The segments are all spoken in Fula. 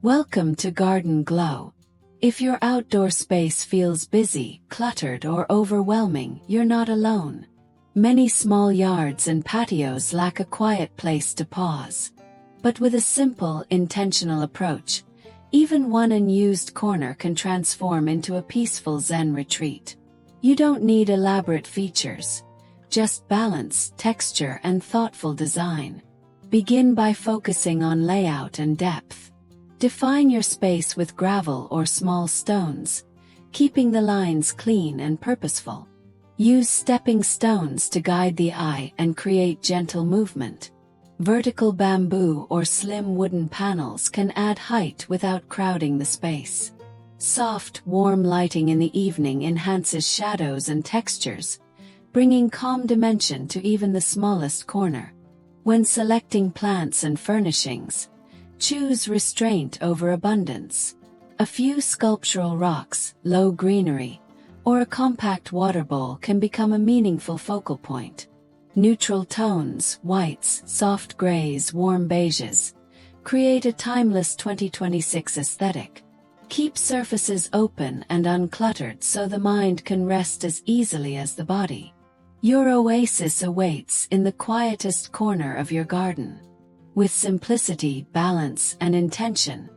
Welcome to Garden Glow. If your outdoor space feels busy, cluttered, or overwhelming, you're not alone. Many small yards and patios lack a quiet place to pause. But with a simple, intentional approach, even one unused corner can transform into a peaceful Zen retreat. You don't need elaborate features, just balance, texture, and thoughtful design. Begin by focusing on layout and depth. Define your space with gravel or small stones, keeping the lines clean and purposeful. Use stepping stones to guide the eye and create gentle movement. Vertical bamboo or slim wooden panels can add height without crowding the space. Soft, warm lighting in the evening enhances shadows and textures, bringing calm dimension to even the smallest corner. When selecting plants and furnishings, choose restraint over abundance. A few sculptural rocks, low greenery, or a compact water bowl can become a meaningful focal point. Neutral tones, whites, soft grays, warm beiges, create a timeless 2026 aesthetic. Keep surfaces open and uncluttered so the mind can rest as easily as the body. Your oasis awaits in the quietest corner of your garden. With simplicity, balance, and intention,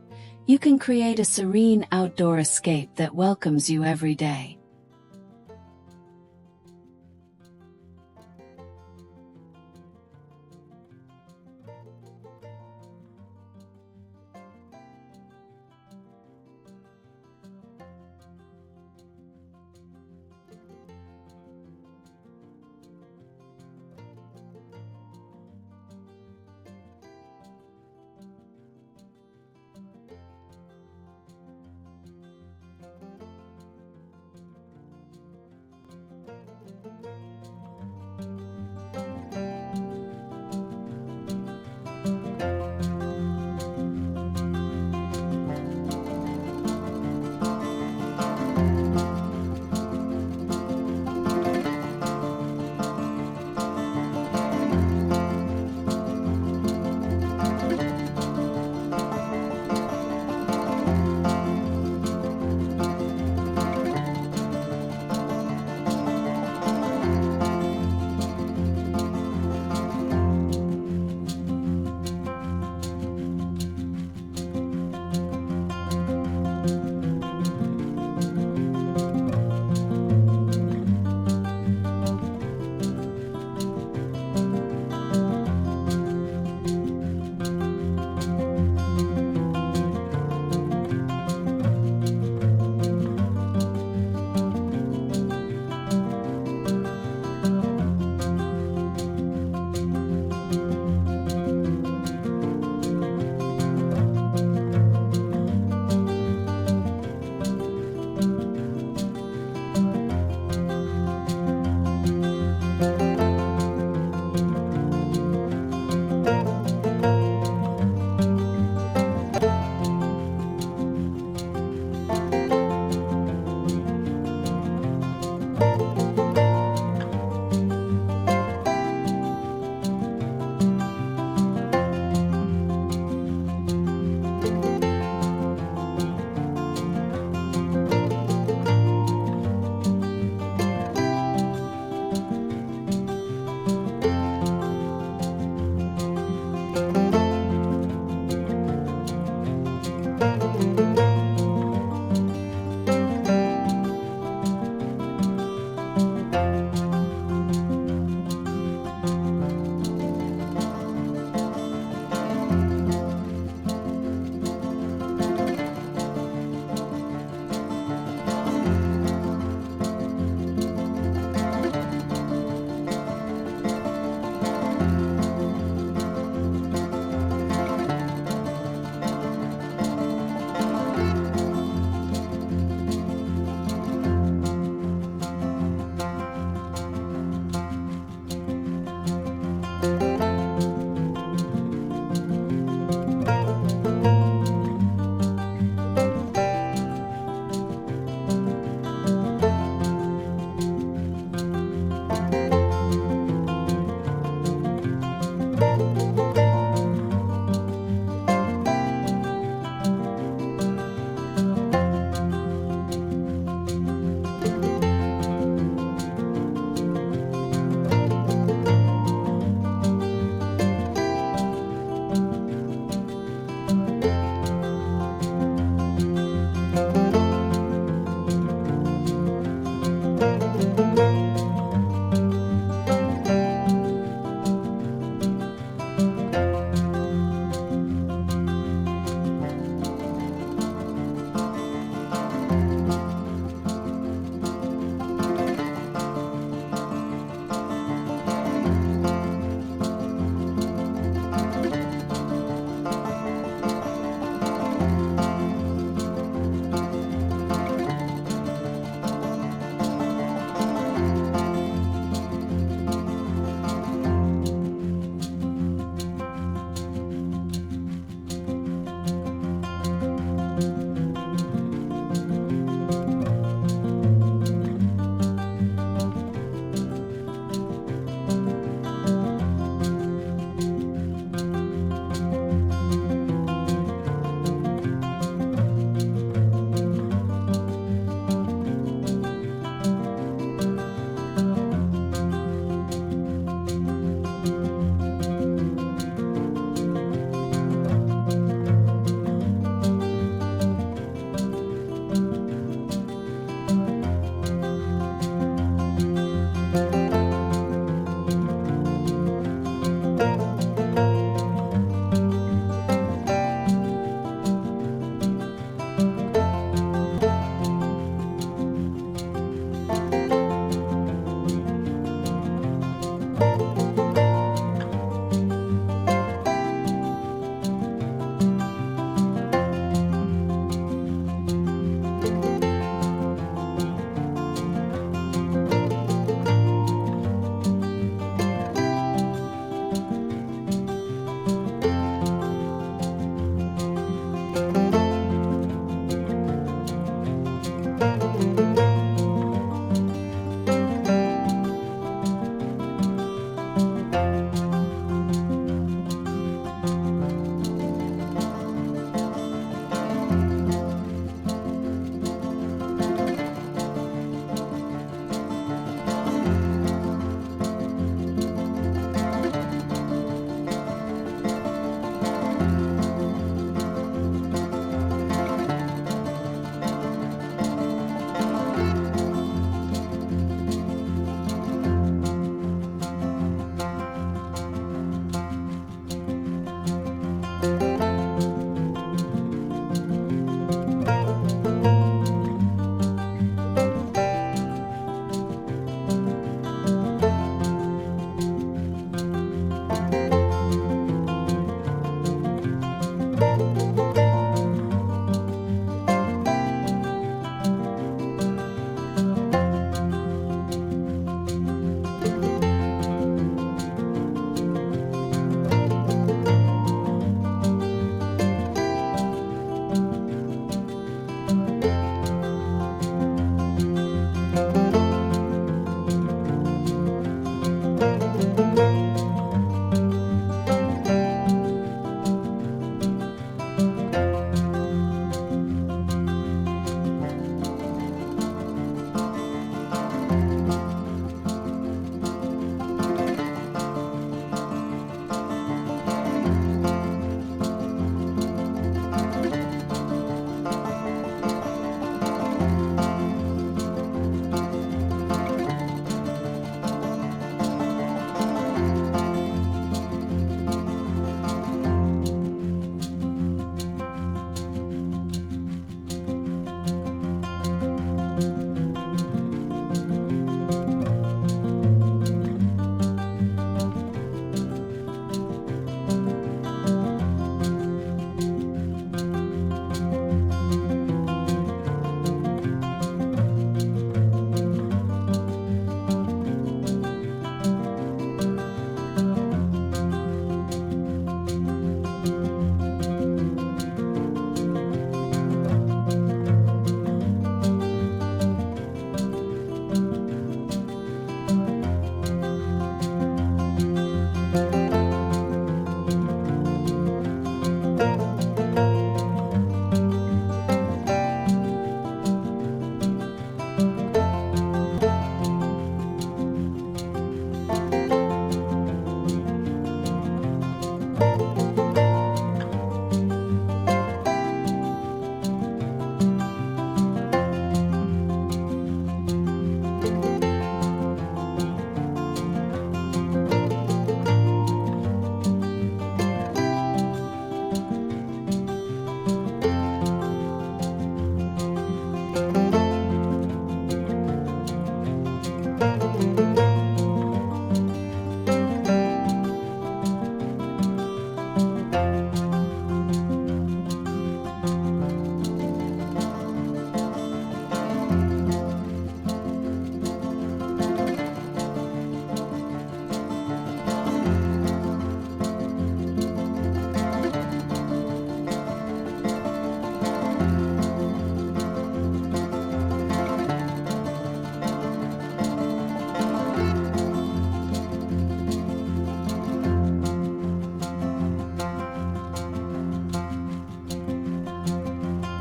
you can create a serene outdoor escape that welcomes you every day.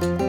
you.